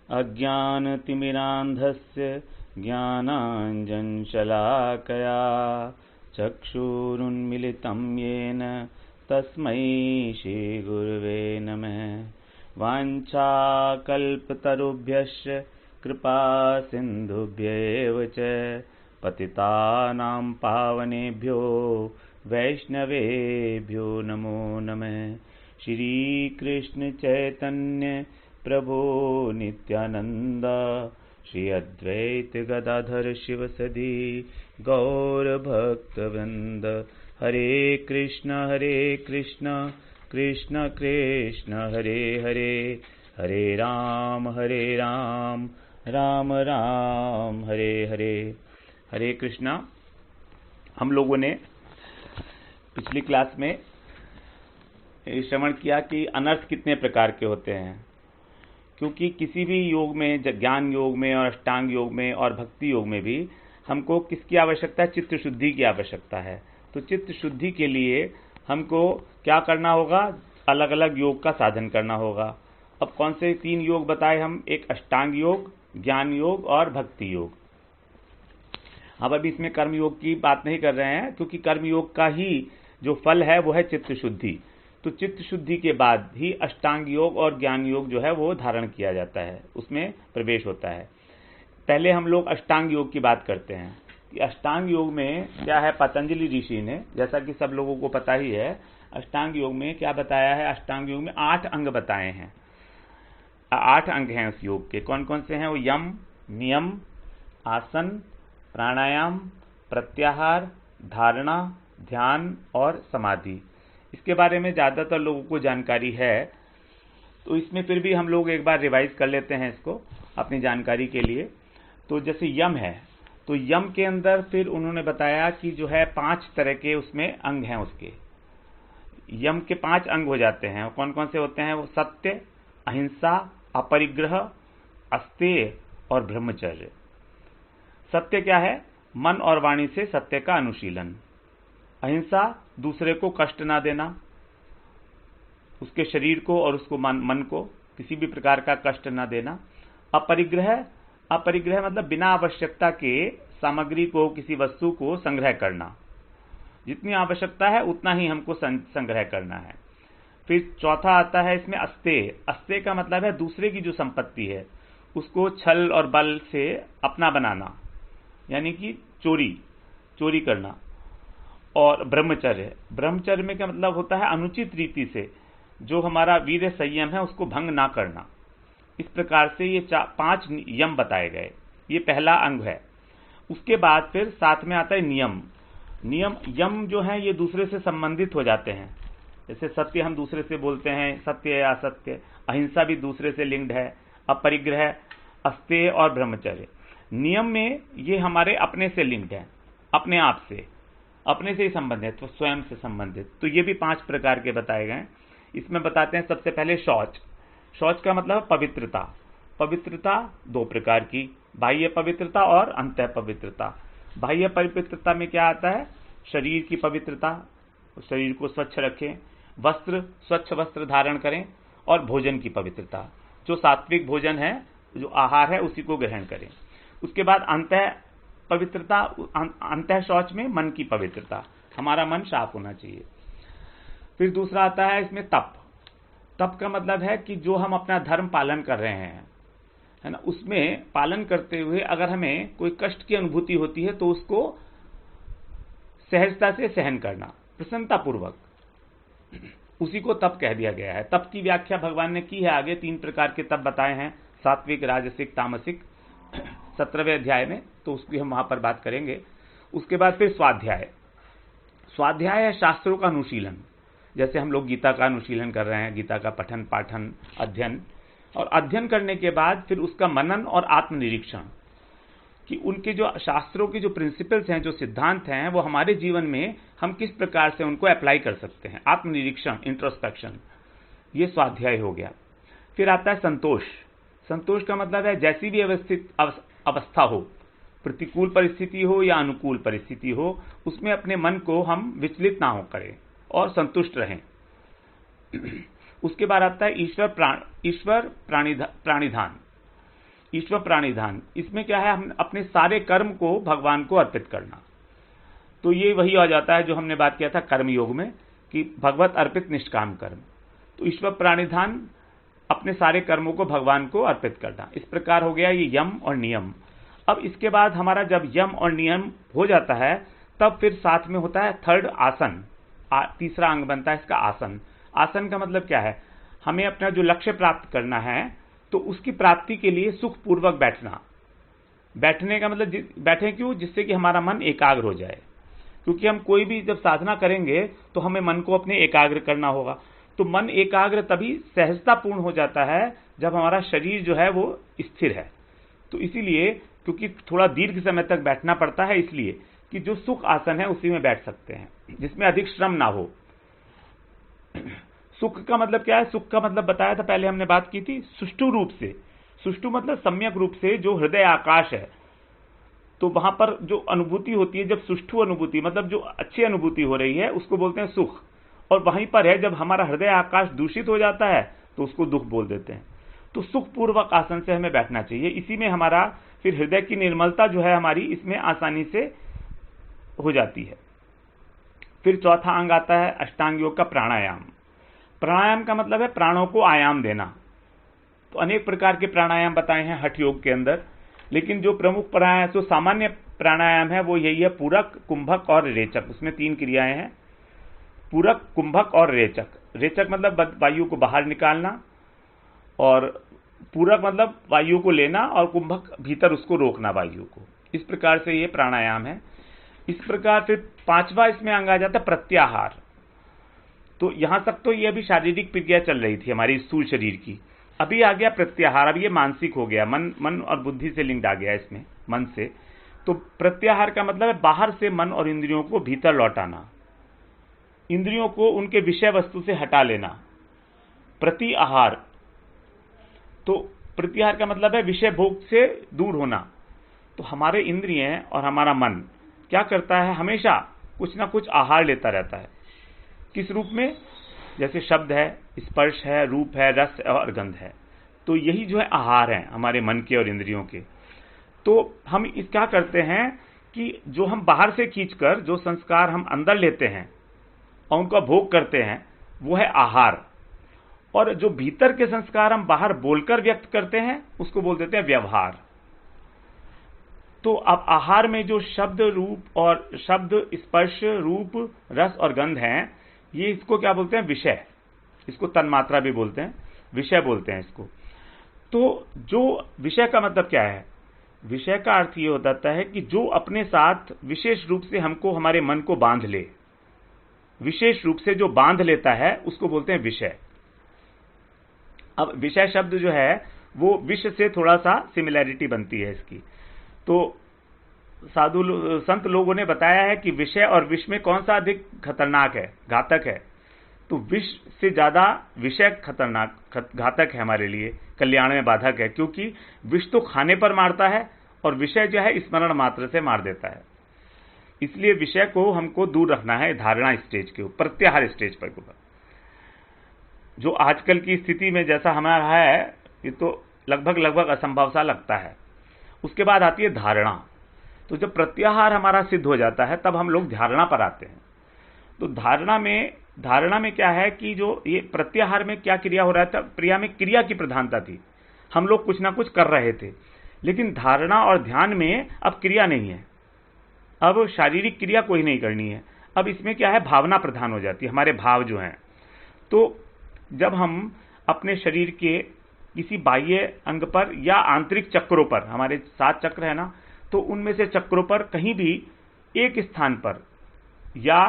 अज्ञानतिमिरान्धस्य ज्ञानाञ्जनशलाकया चक्षुरुन्मिलितं येन तस्मै श्रीगुरवे नमः। वाञ्छाकल्पतरुभ्यश्च कृपासिन्धुभ्यैव च पतितानां पावनेभ्यो वैष्णवेभ्यो नमो नमः। श्रीकृष्ण चैतन्य प्रभो नित्यानंद श्री अद्वैत गदाधर शिवसदि गौरभक्तवृंद। हरे कृष्ण कृष्ण कृष्ण हरे हरे, हरे राम राम राम हरे हरे। हरे कृष्णा। हम लोगों ने पिछली क्लास में श्रवण किया कि अनर्थ कितने प्रकार के होते हैं, क्योंकि किसी भी योग में, ज्ञान योग में और अष्टांग योग में और भक्ति योग में भी हमको किसकी आवश्यकता है? चित्त शुद्धि की आवश्यकता है। तो चित्त शुद्धि के लिए हमको क्या करना होगा? अलग अलग योग का साधन करना होगा। अब कौन से 3 योग बताए हम? एक अष्टांग योग, ज्ञान योग और भक्ति योग। अब अभी इसमें कर्म योग की बात नहीं कर रहे हैं, क्योंकि कर्म योग का ही जो फल है वो है चित्त शुद्धि। तो चित्त शुद्धि के बाद ही अष्टांग योग और ज्ञान योग जो है वो धारण किया जाता है, उसमें प्रवेश होता है। पहले हम लोग अष्टांग योग की बात करते हैं कि अष्टांग योग में क्या है। पतंजलि ऋषि ने, जैसा कि सब लोगों को पता ही है, अष्टांग योग में क्या बताया है? अष्टांग योग में 8 अंग बताए हैं। 8 अंग हैं उस योग के। कौन कौन से हैं वो? यम, नियम, आसन, प्राणायाम, प्रत्याहार, धारणा, ध्यान और समाधि। इसके बारे में ज्यादातर लोगों को जानकारी है, तो इसमें फिर भी हम लोग एक बार रिवाइज कर लेते हैं इसको अपनी जानकारी के लिए। तो जैसे यम है, तो यम के अंदर फिर उन्होंने बताया कि जो है 5 तरह के उसमें अंग हैं। उसके यम के 5 अंग हो जाते हैं। कौन कौन से होते हैं वो? सत्य, अहिंसा, अपरिग्रह, अस्तेय और ब्रह्मचर्य। सत्य क्या है? मन और वाणी से सत्य का अनुशीलन। अहिंसा, दूसरे को कष्ट ना देना, उसके शरीर को और उसको मन को किसी भी प्रकार का कष्ट ना देना। अपरिग्रह, अपरिग्रह मतलब बिना आवश्यकता के सामग्री को, किसी वस्तु को संग्रह करना। जितनी आवश्यकता है उतना ही हमको संग्रह करना है। फिर चौथा आता है इसमें अस्तेय। अस्तेय का मतलब है दूसरे की जो संपत्ति है उसको छल और बल से अपना बनाना, यानी कि चोरी करना। और ब्रह्मचर्य, ब्रह्मचर्य में क्या मतलब होता है? अनुचित रीति से जो हमारा वीर्य संयम है उसको भंग ना करना। इस प्रकार से ये 5 यम बताए गए। ये पहला अंग है। उसके बाद फिर साथ में आता है नियम। यम जो है ये दूसरे से संबंधित हो जाते हैं। जैसे सत्य हम दूसरे से बोलते हैं, सत्य या असत्य। अहिंसा भी दूसरे से लिंक्ड है। अपरिग्रह, अस्तेय और ब्रह्मचर्य। नियम में ये हमारे अपने से लिंक्ड है, अपने आप से, अपने से ही संबंधित, तो स्वयं से संबंधित। तो ये भी 5 प्रकार के बताए गए। इसमें बताते हैं सबसे पहले शौच। शौच का मतलब पवित्रता। पवित्रता 2 प्रकार की, बाह्य पवित्रता और अंतः पवित्रता। बाह्य पवित्रता में क्या आता है? शरीर की पवित्रता, शरीर को स्वच्छ रखें, स्वच्छ वस्त्र धारण करें, और भोजन की पवित्रता, जो सात्विक भोजन है, जो आहार है उसी को ग्रहण करें। उसके बाद अंतः पवित्रता, अंतः शौच में मन की पवित्रता, हमारा मन साफ होना चाहिए। फिर दूसरा आता है इसमें तप। तप का मतलब है कि जो हम अपना धर्म पालन कर रहे हैं, है ना, उसमें पालन करते हुए अगर हमें कोई कष्ट की अनुभूति होती है तो उसको सहजता से सहन करना, प्रसन्नता पूर्वक, उसी को तप कह दिया गया है। तप की व्याख्या भगवान ने की है आगे। 3 प्रकार के तप बताए हैं, सात्विक, राजसिक, तामसिक, 17वें अध्याय में, तो उसकी हम वहां पर बात करेंगे। उसके बाद फिर स्वाध्याय। स्वाध्याय है शास्त्रों का अनुशीलन। जैसे हम लोग गीता का अनुशीलन कर रहे हैं, गीता का पठन पाठन अध्ययन, और अध्ययन करने के बाद फिर उसका मनन और आत्मनिरीक्षण, कि उनके जो शास्त्रों के जो प्रिंसिपल्स हैं, जो सिद्धांत हैं, वो हमारे जीवन में हम किस प्रकार से उनको अप्लाई कर सकते हैं। आत्मनिरीक्षण, इंट्रोस्पेक्शन, ये स्वाध्याय हो गया। फिर आता है संतोष। संतोष का मतलब है जैसी भी अवस्था हो, प्रतिकूल परिस्थिति हो या अनुकूल परिस्थिति हो, उसमें अपने मन को हम विचलित ना हो करें और संतुष्ट रहें। उसके बाद आता है ईश्वर प्राणिधान। ईश्वर प्राणिधान, इसमें क्या है, हम अपने सारे कर्म को भगवान को अर्पित करना। तो ये वही आ जाता है जो हमने बात किया था कर्म योग में कि भगवत अर्पित निष्काम कर्म। तो ईश्वर प्राणिधान, अपने सारे कर्मों को भगवान को अर्पित करना। इस प्रकार हो गया ये यम और नियम। अब इसके बाद हमारा जब यम और नियम हो जाता है तब फिर साथ में होता है थर्ड आसन। तीसरा अंग बनता है इसका आसन। आसन का मतलब क्या है, हमें अपना जो लक्ष्य प्राप्त करना है तो उसकी प्राप्ति के लिए सुखपूर्वक बैठना। बैठने का मतलब बैठे क्यों, जिससे कि हमारा मन एकाग्र हो जाए, क्योंकि हम कोई भी जब साधना करेंगे तो हमें मन को अपने एकाग्र करना होगा। तो मन एकाग्र तभी सहजतापूर्ण हो जाता है जब हमारा शरीर जो है वो स्थिर है। तो इसीलिए, क्योंकि थोड़ा दीर्घ समय तक बैठना पड़ता है, इसलिए कि जो सुख आसन है उसी में बैठ सकते हैं, जिसमें अधिक श्रम ना हो। सुख का मतलब क्या है, सुख का मतलब बताया था पहले, हमने बात की थी सुष्ठु रूप से। सुष्ठु मतलब सम्यक रूप से, जो हृदय आकाश है, तो वहां पर जो अनुभूति होती है, जब सुष्ठु अनुभूति मतलब जो अच्छी अनुभूति हो रही है उसको बोलते हैं सुख। और वहीं पर है जब हमारा हृदय आकाश दूषित हो जाता है तो उसको दुख बोल देते हैं। तो सुखपूर्वक आसन से हमें बैठना चाहिए। इसी में हमारा फिर हृदय की निर्मलता जो है हमारी इसमें आसानी से हो जाती है। फिर चौथा अंग आता है अष्टांग योग का प्राणायाम। प्राणायाम का मतलब है प्राणों को आयाम देना। तो अनेक प्रकार के प्राणायाम बताए हैं हठ योग के अंदर, लेकिन जो प्रमुख प्राणायाम, जो सामान्य प्राणायाम है वो यही है पूरक, कुंभक और रेचक। उसमें 3 क्रियाएं हैं, पूरक, कुंभक और रेचक। रेचक मतलब वायु को बाहर निकालना, और पूरक मतलब वायु को लेना, और कुंभक भीतर उसको रोकना वायु को। इस प्रकार से ये प्राणायाम है। इस प्रकार फिर 5वां इसमें अंग आ जाता है प्रत्याहार। तो यहां तक तो ये अभी शारीरिक क्रिया चल रही थी हमारी स्थूल शरीर की, अभी आ गया प्रत्याहार। अब ये मानसिक हो गया, मन और बुद्धि से लिंक्ड आ गया इसमें, मन से। तो प्रत्याहार का मतलब है बाहर से मन और इंद्रियों को भीतर लौटाना, इंद्रियों को उनके विषय वस्तु से हटा लेना। प्रति आहार, तो प्रत्याहार का मतलब है विषय भोग से दूर होना। तो हमारे इंद्रिय और हमारा मन क्या करता है, हमेशा कुछ ना कुछ आहार लेता रहता है। किस रूप में, जैसे शब्द है, स्पर्श है, रूप है, रस और गंध है। तो यही जो है आहार है हमारे मन के और इंद्रियों के। तो हम इस क्या करते हैं कि जो हम बाहर से खींचकर जो संस्कार हम अंदर लेते हैं और उनका भोग करते हैं वो है आहार, और जो भीतर के संस्कार हम बाहर बोलकर व्यक्त करते हैं उसको बोल देते हैं व्यवहार। तो अब आहार में जो शब्द, रूप और शब्द, स्पर्श, रूप, रस और गंध हैं, ये इसको क्या बोलते हैं, विषय। इसको तन्मात्रा भी बोलते हैं, विषय बोलते हैं इसको। तो जो विषय का मतलब क्या है, विषय का अर्थ ये होता है कि जो अपने साथ विशेष रूप से हमको, हमारे मन को बांध ले, विशेष रूप से जो बांध लेता है उसको बोलते हैं विषय। अब विषय शब्द जो है वो विष से थोड़ा सा सिमिलैरिटी बनती है इसकी। तो साधु संत लोगों ने बताया है कि विषय और विष में कौन सा अधिक खतरनाक है, घातक है। तो विष से ज्यादा विषय खतरनाक, घातक है हमारे लिए, कल्याण में बाधक है, क्योंकि विष तो खाने पर मारता है और विषय जो है स्मरण मात्र से मार देता है। इसलिए विषय को हमको दूर रखना है धारणा स्टेज के ऊपर, प्रत्याहार स्टेज पर। जो आजकल की स्थिति में जैसा हमारा है, ये तो लगभग असंभव सा लगता है। उसके बाद आती है धारणा। तो जब प्रत्याहार हमारा सिद्ध हो जाता है तब हम लोग धारणा पर आते हैं। तो धारणा में क्या है कि जो ये प्रत्याहार में क्या क्रिया हो रहा था, क्रिया में क्रिया की प्रधानता थी, हम लोग कुछ ना कुछ कर रहे थे। लेकिन धारणा और ध्यान में अब क्रिया नहीं है, अब शारीरिक क्रिया कोई नहीं करनी है। अब इसमें क्या है, भावना प्रधान हो जाती है, हमारे भाव जो हैं। तो जब हम अपने शरीर के किसी बाह्य अंग पर या आंतरिक चक्रों पर, हमारे 7 चक्र है ना, तो उनमें से चक्रों पर कहीं भी एक स्थान पर या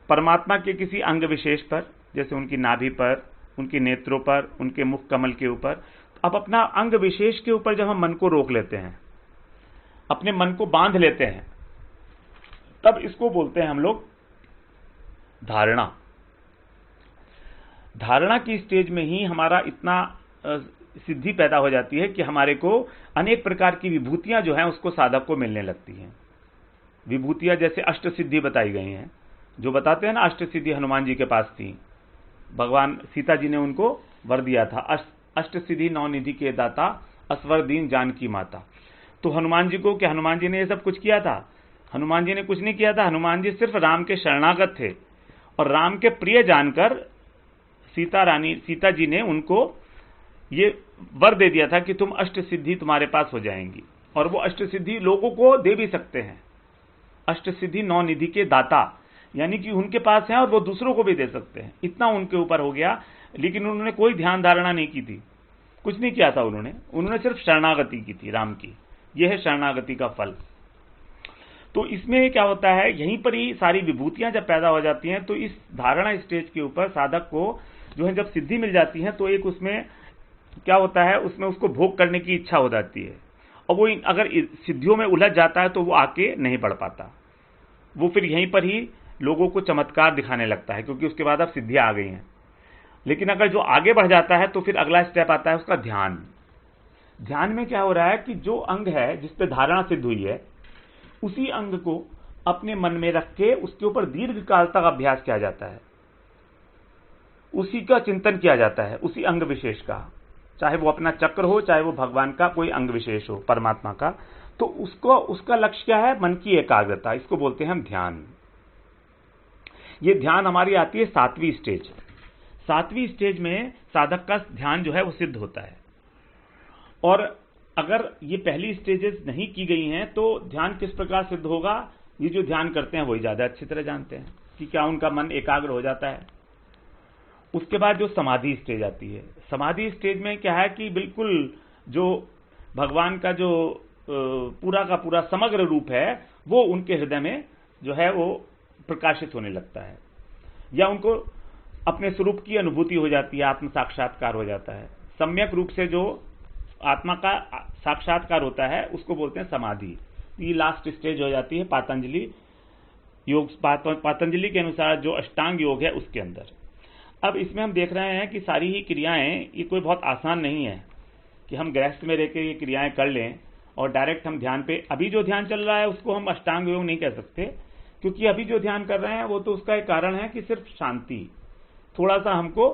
परमात्मा के किसी अंग विशेष पर, जैसे उनकी नाभि पर, उनके नेत्रों पर, उनके मुख कमल के ऊपर, अब अपना अंग विशेष के ऊपर जब हम मन को रोक लेते हैं, अपने मन को बांध लेते हैं, तब इसको बोलते हैं हम लोग धारणा। धारणा की स्टेज में ही हमारा इतना सिद्धि पैदा हो जाती है कि हमारे को अनेक प्रकार की विभूतियां जो हैं उसको साधक को मिलने लगती हैं। विभूतियां जैसे अष्ट सिद्धि बताई गई हैं, जो बताते हैं ना, अष्ट सिद्धि हनुमान जी के पास थी, भगवान सीता जी ने उनको वर दिया था, अष्ट सिद्धि 9 निधि के दाता असवर दीन जानकी माता। तो हनुमान जी को क्या हनुमान जी ने ये सब कुछ किया था? हनुमान जी ने कुछ नहीं किया था। हनुमान जी सिर्फ राम के शरणागत थे और राम के प्रिय जानकर सीता जी ने उनको ये वर दे दिया था कि तुम अष्ट सिद्धि तुम्हारे पास हो जाएंगी, और वो अष्ट सिद्धि लोगों को दे भी सकते हैं। अष्ट सिद्धि 9 निधि के दाता, यानी कि उनके पास है और वो दूसरों को भी दे सकते हैं, इतना उनके ऊपर हो गया। लेकिन उन्होंने कोई ध्यान धारणा नहीं की थी, कुछ नहीं किया था उन्होंने सिर्फ शरणागति की थी राम की। यह है शरणागति का फल। तो इसमें क्या होता है, यहीं पर ही सारी विभूतियां जब पैदा हो जाती हैं, तो इस धारणा स्टेज के ऊपर साधक को जो है जब सिद्धि मिल जाती है, तो एक उसमें क्या होता है, उसमें उसको भोग करने की इच्छा हो जाती है, और वो अगर सिद्धियों में उलझ जाता है तो वो आगे नहीं बढ़ पाता। वो फिर यहीं पर ही लोगों को चमत्कार दिखाने लगता है, क्योंकि उसके बाद अब सिद्धियां आ गई हैं। लेकिन अगर जो आगे बढ़ जाता है तो फिर अगला स्टेप आता है उसका ध्यान। ध्यान में क्या हो रहा है कि जो अंग है जिस पे धारणा सिद्ध हुई है, उसी अंग को अपने मन में रख के उसके ऊपर दीर्घ काल तक अभ्यास किया जाता है, उसी का चिंतन किया जाता है, उसी अंग विशेष का, चाहे वो अपना चक्र हो, चाहे वो भगवान का कोई अंग विशेष हो, परमात्मा का। तो उसका लक्ष्य क्या है? मन की एकाग्रता। इसको बोलते हैं हम ध्यान। ये ध्यान हमारी आती है 7वीं स्टेज। 7वीं स्टेज में साधक का ध्यान जो है वो सिद्ध होता है। और अगर ये पहली स्टेजेस नहीं की गई हैं तो ध्यान किस प्रकार सिद्ध होगा, ये जो ध्यान करते हैं वही ज्यादा अच्छी तरह जानते हैं कि क्या उनका मन एकाग्र हो जाता है। उसके बाद जो समाधि स्टेज आती है, समाधि स्टेज में क्या है कि बिल्कुल जो भगवान का जो पूरा का पूरा समग्र रूप है वो उनके हृदय में जो है वो प्रकाशित होने लगता है, या उनको अपने स्वरूप की अनुभूति हो जाती है, आत्म साक्षात्कार हो जाता है। सम्यक रूप से जो आत्मा का साक्षात्कार होता है उसको बोलते हैं समाधि। ये लास्ट स्टेज हो जाती है पातंजलि के अनुसार जो अष्टांग योग है उसके अंदर। अब इसमें हम देख रहे हैं कि सारी ही क्रियाएं ये कोई बहुत आसान नहीं है कि हम गृहस्थ में रहकर ये क्रियाएं कर लें और डायरेक्ट हम ध्यान पे, अभी जो ध्यान चल रहा है उसको हम अष्टांग योग नहीं कह सकते, क्योंकि अभी जो ध्यान कर रहे हैं वो तो उसका एक कारण है कि सिर्फ शांति, थोड़ा सा हमको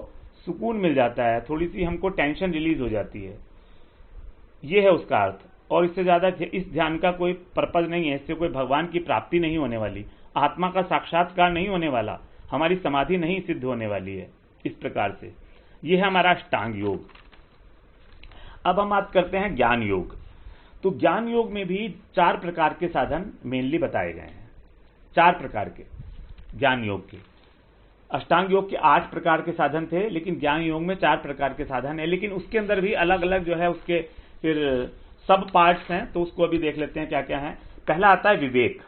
सुकून मिल जाता है, थोड़ी सी हमको टेंशन रिलीज हो जाती है, ये है उसका अर्थ। और इससे ज्यादा इस ध्यान का कोई पर्पज नहीं है, इससे कोई भगवान की प्राप्ति नहीं होने वाली, आत्मा का साक्षात्कार नहीं होने वाला, हमारी समाधि नहीं सिद्ध होने वाली है। इस प्रकार से यह है हमारा अष्टांग योग। अब हम बात करते हैं ज्ञान योग। तो ज्ञान योग में भी 4 प्रकार के साधन मेनली बताए गए हैं, 4 प्रकार के ज्ञान योग के। अष्टांग योग के 8 प्रकार के साधन थे, लेकिन ज्ञान योग में 4 प्रकार के साधन है, लेकिन उसके अंदर भी अलग अलग जो है उसके फिर सब पार्ट्स हैं, तो उसको अभी देख लेते हैं क्या क्या है। पहला आता है विवेक।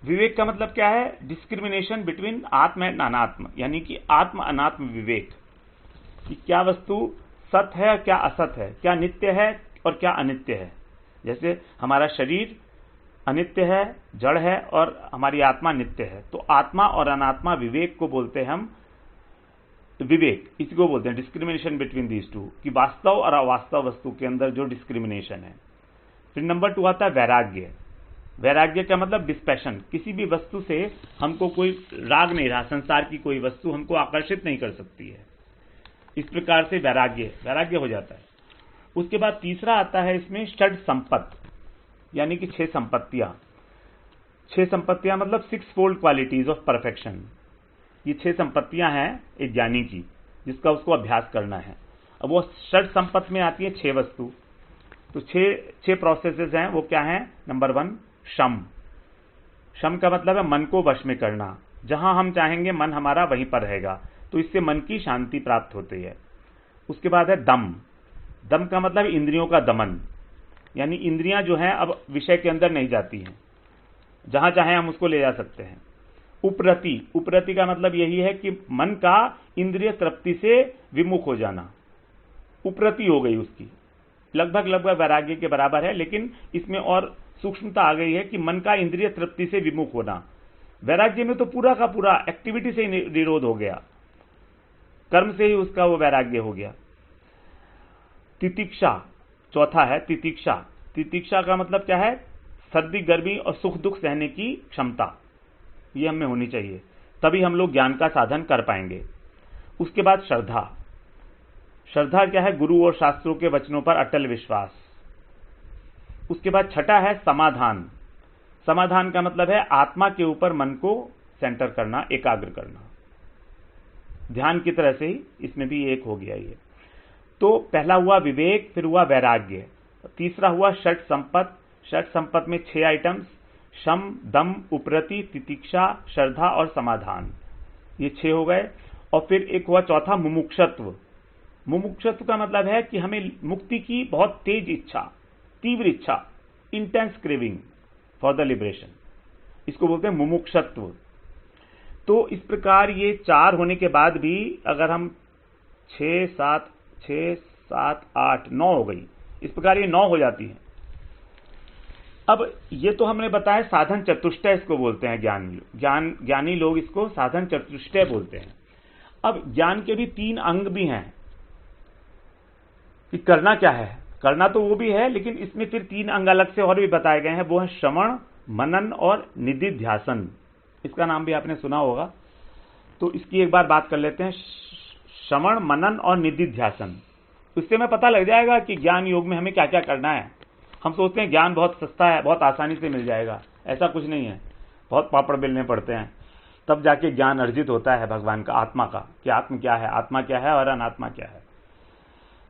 विवेक का मतलब क्या है? डिस्क्रिमिनेशन बिटवीन आत्म एंड अनात्म, यानी कि आत्म अनात्म विवेक, कि क्या वस्तु सत्य है, क्या असत्य है, क्या नित्य है और क्या अनित्य है। जैसे हमारा शरीर अनित्य है, जड़ है, और हमारी आत्मा नित्य है, तो आत्मा और अनात्मा विवेक को बोलते हैं हम विवेक, इसको बोलते हैं डिस्क्रिमिनेशन बिटवीन दीज टू, कि वास्तव और अवास्तव वस्तु के अंदर जो डिस्क्रिमिनेशन है। फिर नंबर 2 आता है वैराग्य। वैराग्य का मतलब डिस्पैशन, किसी भी वस्तु से हमको कोई राग नहीं रहा, संसार की कोई वस्तु हमको आकर्षित नहीं कर सकती है, इस प्रकार से वैराग्य हो जाता है। उसके बाद तीसरा आता है इसमें षड संपत्ति, यानी कि 6 संपत्तियां। 6 संपत्तियां मतलब 6 फोल्ड क्वालिटीज ऑफ परफेक्शन। ये 6 संपत्तियां हैं एक ज्ञानी की, जिसका उसको अभ्यास करना है। अब वो षड संपत्ति में आती है 6 वस्तु, तो 6 प्रोसेसेस हैं। वो क्या है? नंबर 1 शम का मतलब है मन को वश में करना, जहां हम चाहेंगे मन हमारा वहीं पर रहेगा, तो इससे मन की शांति प्राप्त होती है। उसके बाद है दम का मतलब इंद्रियों का दमन, यानी इंद्रियां जो हैं अब विषय के अंदर नहीं जाती हैं, जहां चाहे हम उसको ले जा सकते हैं। उपरति का मतलब यही है कि मन का इंद्रिय तृप्ति से विमुख हो जाना, उपरति हो गई उसकी, लगभग वैराग्य के बराबर है, लेकिन इसमें और सूक्ष्मता आ गई है कि मन का इंद्रिय तृप्ति से विमुख होना। वैराग्य में तो पूरा का पूरा एक्टिविटी से ही निरोध हो गया, कर्म से ही उसका वो वैराग्य हो गया। तितिक्षा चौथा है, तितिक्षा का मतलब क्या है? सर्दी गर्मी और सुख दुख सहने की क्षमता, ये हमें होनी चाहिए, तभी हम लोग ज्ञान का साधन कर पाएंगे। उसके बाद श्रद्धा क्या है? गुरु और शास्त्रों के वचनों पर अटल विश्वास। उसके बाद छठा है समाधान। समाधान का मतलब है आत्मा के ऊपर मन को सेंटर करना, एकाग्र करना, ध्यान की तरह से ही इसमें भी एक हो गया ये। तो पहला हुआ विवेक, फिर हुआ वैराग्य, तीसरा हुआ षट संपत। षट संपत में 6 आइटम्स, शम, दम, उपरति, तितिक्षा, श्रद्धा और समाधान, ये 6 हो गए। और फिर एक हुआ चौथा मुमुक्षत्व। मुमुक्षत्व का मतलब है कि हमें मुक्ति की बहुत तेज इच्छा, तीव्र इच्छा, intense craving for the liberation, इसको बोलते हैं मुमुक्षत्व। तो इस प्रकार ये 4 होने के बाद भी अगर हम 6, 7, 8, 9 हो गई, इस प्रकार ये 9 हो जाती है। अब ये तो हमने बताया साधन चतुष्टय इसको बोलते हैं, ज्ञानी लोग इसको साधन चतुष्टय बोलते हैं। अब ज्ञान के भी 3 अंग भी हैं कि करना क्या है। करना तो वो भी है, लेकिन इसमें फिर 3 अंग अलग से और भी बताए गए हैं, वो है श्रवण, मनन और निधिध्यासन। इसका नाम भी आपने सुना होगा, तो इसकी एक बार बात कर लेते हैं। श्रवण, मनन और निधिध्यासन, इससे हमें पता लग जाएगा कि ज्ञान योग में हमें क्या क्या करना है। हम सोचते हैं ज्ञान बहुत सस्ता है, बहुत आसानी से मिल जाएगा, ऐसा कुछ नहीं है। बहुत पापड़ बेलने पड़ते हैं, तब जाके ज्ञान अर्जित होता है भगवान का, आत्मा का, कि आत्मा क्या है, आत्मा क्या है और अनात्मा क्या है।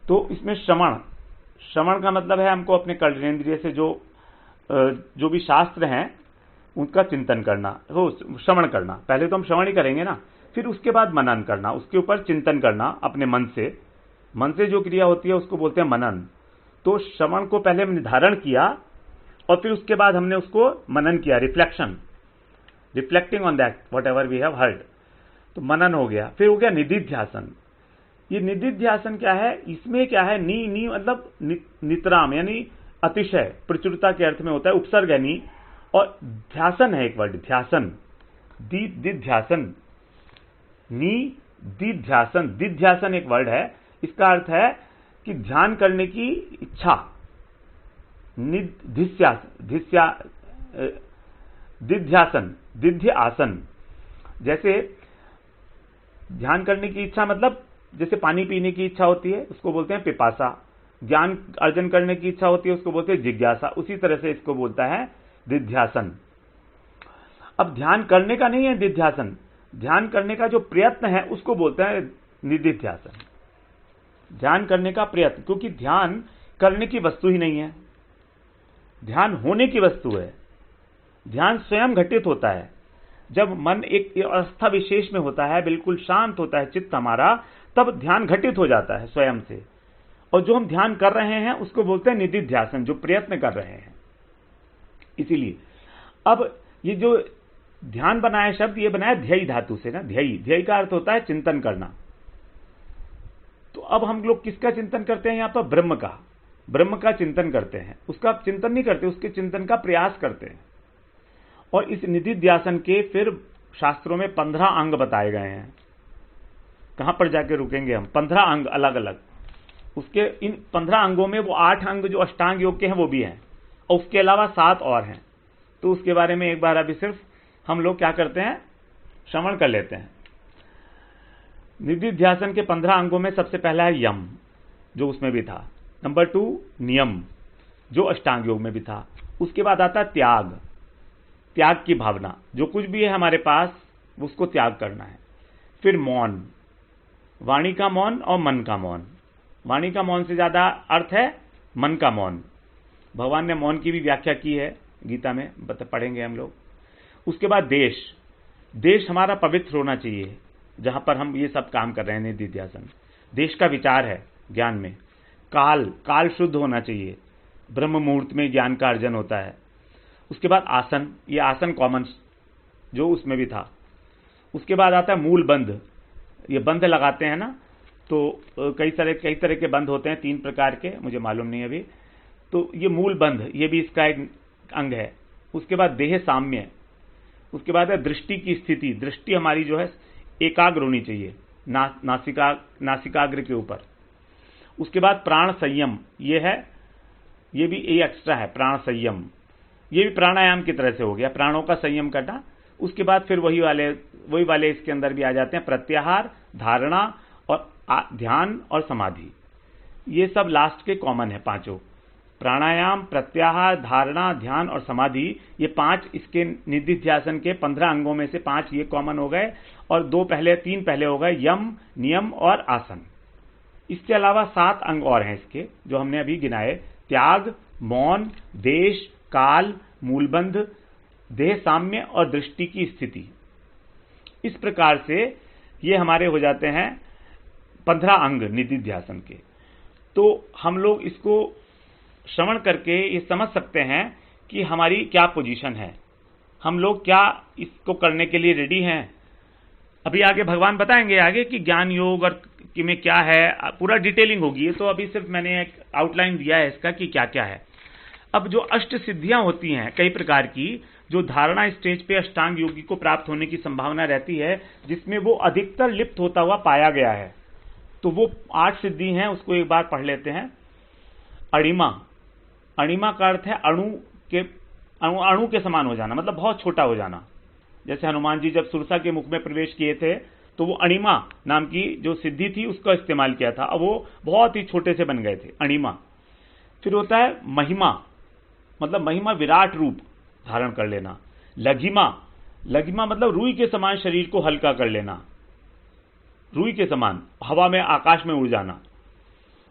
तो इसमें श्रवण का मतलब है हमको अपने कर्मेंद्रिय से जो भी शास्त्र हैं उनका चिंतन करना, हो श्रवण करना। पहले तो हम श्रवण ही करेंगे ना, फिर उसके बाद मनन करना, उसके ऊपर चिंतन करना अपने मन से जो क्रिया होती है उसको बोलते हैं मनन। तो श्रवण को पहले निर्धारण किया और फिर उसके बाद हमने उसको मनन किया, reflecting on that whatever we have heard, तो मनन हो गया। फिर हो गया निधिध्यासन। ये निधिध्यासन क्या है? इसमें क्या है, नी मतलब नितराम, यानी अतिशय, प्रचुरता के अर्थ में होता है, उपसर्ग है नी, और ध्यासन है एक वर्ड, ध्यासन, दिध्यासन, नी दिध्यासन, दिध्यासन एक वर्ड है, इसका अर्थ है कि ध्यान करने की इच्छा, दिध्यासन, दिध्य आसन। जैसे ध्यान करने की इच्छा मतलब जैसे पानी पीने की इच्छा होती है उसको बोलते हैं पिपासा, ज्ञान अर्जन करने की इच्छा होती है उसको बोलते हैं जिज्ञासा, उसी तरह से इसको बोलता है दिध्यासन। अब ध्यान करने का नहीं है दिध्यासन, ध्यान करने का जो प्रयत्न है उसको बोलते हैं निधिध्यासन। ध्यान करने का प्रयत्न, क्योंकि ध्यान करने की वस्तु ही नहीं है, ध्यान होने की वस्तु है। ध्यान स्वयं घटित होता है जब मन एक अवस्था विशेष में होता है, बिल्कुल शांत होता है चित्त हमारा, तब ध्यान घटित हो जाता है स्वयं से। और जो हम ध्यान कर रहे हैं उसको बोलते हैं निधिध्यासन, जो प्रयत्न कर रहे हैं। इसीलिए अब ये जो ध्यान बनाया शब्द, ये बनाया ध्ययी धातु से ना, ध्ययी का अर्थ होता है चिंतन करना। तो अब हम लोग किसका चिंतन करते हैं? यहां पर ब्रह्म का चिंतन करते हैं, उसका चिंतन नहीं करते, उसके चिंतन का प्रयास करते हैं। और इस निधिध्यासन के फिर शास्त्रों में 15 अंग बताए गए हैं। कहां पर जाके रुकेंगे हम? 15 अंग अलग अलग। उसके इन 15 अंगों में वो 8 अंग जो अष्टांग योग के हैं वो भी हैं, और उसके अलावा 7 और हैं। तो उसके बारे में एक बार अभी सिर्फ हम लोग क्या करते हैं, श्रवण कर लेते हैं। निधिध्यासन के 15 अंगों में सबसे पहला है यम, जो उसमें भी था। नंबर 2 नियम, जो अष्टांग योग में भी था। उसके बाद आता है त्याग की भावना, जो कुछ भी है हमारे पास उसको त्याग करना है। फिर मौन, वाणी का मौन और मन का मौन। वाणी का मौन से ज्यादा अर्थ है मन का मौन। भगवान ने मौन की भी व्याख्या की है गीता में, पढ़ेंगे हम लोग। उसके बाद देश हमारा पवित्र होना चाहिए, जहां पर हम ये सब काम कर रहे हैं निधिध्यासन। देश का विचार है ज्ञान में। काल शुद्ध होना चाहिए, ब्रह्म मुहूर्त में ज्ञान का अर्जन होता है। उसके बाद आसन, ये आसन कॉमन जो उसमें भी था। उसके बाद आता है मूल बंध, ये बंध लगाते हैं ना, तो कई तरह के बंध होते हैं, 3 प्रकार के, मुझे मालूम नहीं अभी। तो ये मूल बंध, ये भी इसका एक अंग है। उसके बाद देह साम्य, उसके बाद है दृष्टि की स्थिति, दृष्टि हमारी जो है एकाग्र होनी चाहिए नासिकाग्र के ऊपर। उसके बाद प्राण संयम, ये भी एक्स्ट्रा है, प्राण संयम, ये भी प्राणायाम की तरह से हो गया, प्राणों का संयम करना। उसके बाद फिर वही वाले इसके अंदर भी आ जाते हैं, प्रत्याहार, धारणा और ध्यान और समाधि, ये सब लास्ट के कॉमन है पांचों। प्राणायाम, प्रत्याहार, धारणा, ध्यान और समाधि, ये 5 इसके निधिध्यासन के 15 अंगों में से 5 ये कॉमन हो गए, और 3 पहले हो गए, यम, नियम और आसन। इसके अलावा 7 अंग और हैं इसके, जो हमने अभी गिनाए। त्याग, मौन, देश, काल, मूलबंध, देह साम्य और दृष्टि की स्थिति। इस प्रकार से ये हमारे हो जाते हैं 15 अंग निधिध्यासन के। तो हम लोग इसको श्रवण करके ये समझ सकते हैं कि हमारी क्या पोजीशन है, हम लोग क्या इसको करने के लिए रेडी हैं। अभी आगे भगवान बताएंगे आगे कि ज्ञान योग और में क्या है, पूरा डिटेलिंग होगी। तो अभी सिर्फ मैंने एक आउटलाइन दिया है इसका कि क्या क्या है। अब जो अष्ट सिद्धियां होती हैं कई प्रकार की, जो धारणा स्टेज पे अष्टांग योगी को प्राप्त होने की संभावना रहती है, जिसमें वो अधिकतर लिप्त होता हुआ पाया गया है, तो वो 8 सिद्धि हैं। उसको एक बार पढ़ लेते हैं। अणिमा, अणिमा का अर्थ है अणु के समान हो जाना, मतलब बहुत छोटा हो जाना। जैसे हनुमान जी जब सुरसा के मुख में प्रवेश किए थे, तो वो अणिमा नाम की जो सिद्धि थी उसका इस्तेमाल किया था, अब वो बहुत ही छोटे से बन गए थे, अणिमा। फिर होता है महिमा, मतलब महिमा विराट रूप धारण कर लेना। लघिमा, लघिमा मतलब रुई के समान शरीर को हल्का कर लेना, रुई के समान हवा में आकाश में उड़ जाना।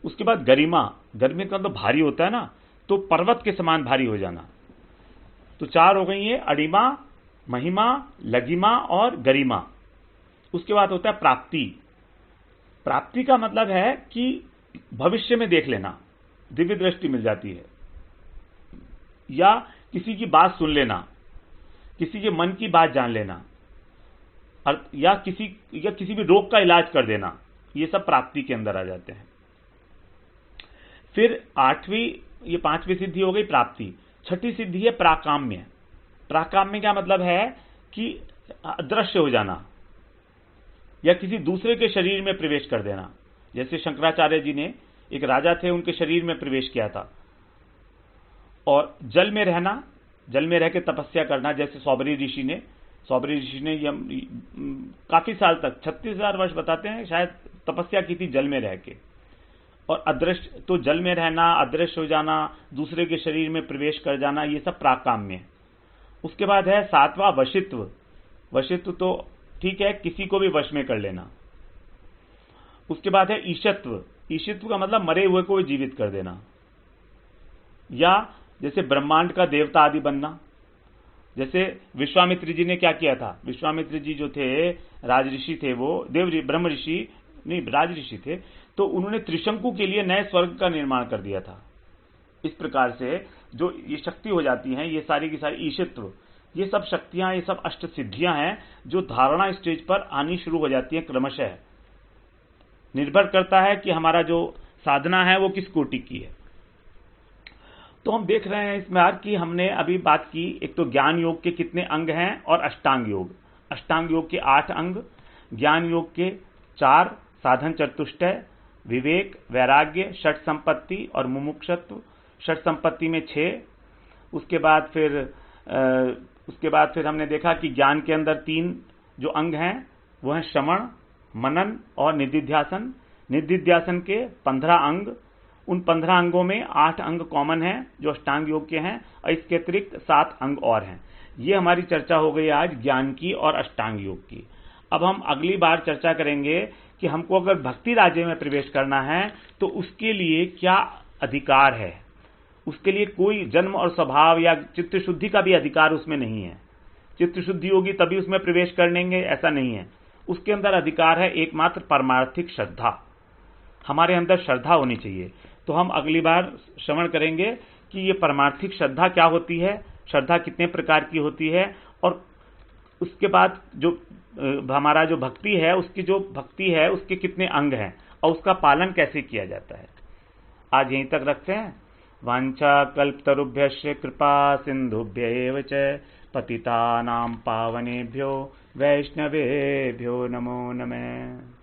उसके बाद गरिमा, गर्मी का मतलब भारी होता है ना, तो पर्वत के समान भारी हो जाना। तो 4 हो गई है, अणिमा, महिमा, लघिमा और गरिमा। उसके बाद होता है प्राप्ति। प्राप्ति का मतलब है कि भविष्य में देख लेना, दिव्य दृष्टि मिल जाती है, या किसी की बात सुन लेना, किसी के मन की बात जान लेना, या किसी भी रोग का इलाज कर देना। ये सब प्राप्ति के अंदर आ जाते हैं। फिर 8वीं, ये 5वीं सिद्धि हो गई प्राप्ति। 6ठी सिद्धि है प्राकाम्य। प्राकाम्य क्या मतलब है कि अदृश्य हो जाना, या किसी दूसरे के शरीर में प्रवेश कर देना। जैसे शंकराचार्य जी ने, एक राजा थे, उनके शरीर में प्रवेश किया था। और जल में रहना, जल में रह के तपस्या करना, जैसे सौबरी ऋषि ने काफी साल तक 36,000 वर्ष बताते हैं शायद तपस्या की थी जल में रह के। और अदृश्य, तो जल में रहना, अदृश्य हो जाना, दूसरे के शरीर में प्रवेश कर जाना, ये सब प्राकाम्य। उसके बाद है 7वां वशित्व। वशित्व तो ठीक है, किसी को भी वश में कर लेना। उसके बाद है ईशत्व। ईशत्व का मतलब मरे हुए को जीवित कर देना, या जैसे ब्रह्मांड का देवता आदि बनना। जैसे विश्वामित्र जी ने क्या किया था, विश्वामित्र जी जो थे राजऋषि थे, वो ब्रह्म ऋषि नहीं, राजऋषि थे, तो उन्होंने त्रिशंकु के लिए नए स्वर्ग का निर्माण कर दिया था। इस प्रकार से जो ये शक्ति हो जाती हैं, ये सारी की सारी ईशत्व, ये सब शक्तियां, ये सब अष्ट सिद्धियां हैं जो धारणा स्टेज पर आनी शुरू हो जाती हैं क्रमशः। निर्भर करता है कि हमारा जो साधना है वो किस कोटि की है। तो हम देख रहे हैं इसमें कि हमने अभी बात की, एक तो ज्ञान योग के कितने अंग हैं और अष्टांग योग। अष्टांग योग के 8 अंग, ज्ञान योग के 4, साधन चतुष्टय, विवेक, वैराग्य, षट संपत्ति और मुमुक्षत्व। षट संपत्ति में 6। उसके बाद फिर हमने देखा कि ज्ञान के अंदर 3 जो अंग हैं वो हैं श्रवण, मनन और निधिध्यासन। निधिध्यासन के 15 अंग, उन 15 अंगों में 8 अंग कॉमन हैं जो अष्टांग योग के हैं, और इसके अतिरिक्त 7 अंग और हैं। ये हमारी चर्चा हो गई आज ज्ञान की और अष्टांग योग की। अब हम अगली बार चर्चा करेंगे कि हमको अगर भक्ति राज्य में प्रवेश करना है तो उसके लिए क्या अधिकार है। उसके लिए कोई जन्म और स्वभाव या चित्त शुद्धि का भी अधिकार उसमें नहीं है। चित्त शुद्धि होगी तभी उसमें प्रवेश करेंगे ऐसा नहीं है। उसके अंदर अधिकार है एकमात्र परमार्थिक श्रद्धा। हमारे अंदर श्रद्धा होनी चाहिए। तो हम अगली बार श्रवण करेंगे कि ये परमार्थिक श्रद्धा क्या होती है, श्रद्धा कितने प्रकार की होती है, और उसके बाद जो हमारा जो भक्ति है, उसकी जो भक्ति है उसके कितने अंग हैं और उसका पालन कैसे किया जाता है। आज यहीं तक रखते हैं। वांछा कल्पतरुभ्यश्च कृपा सिंधुभ्य एव च पतितानां पावनेभ्यो वैष्णवेभ्यो नमो नमः।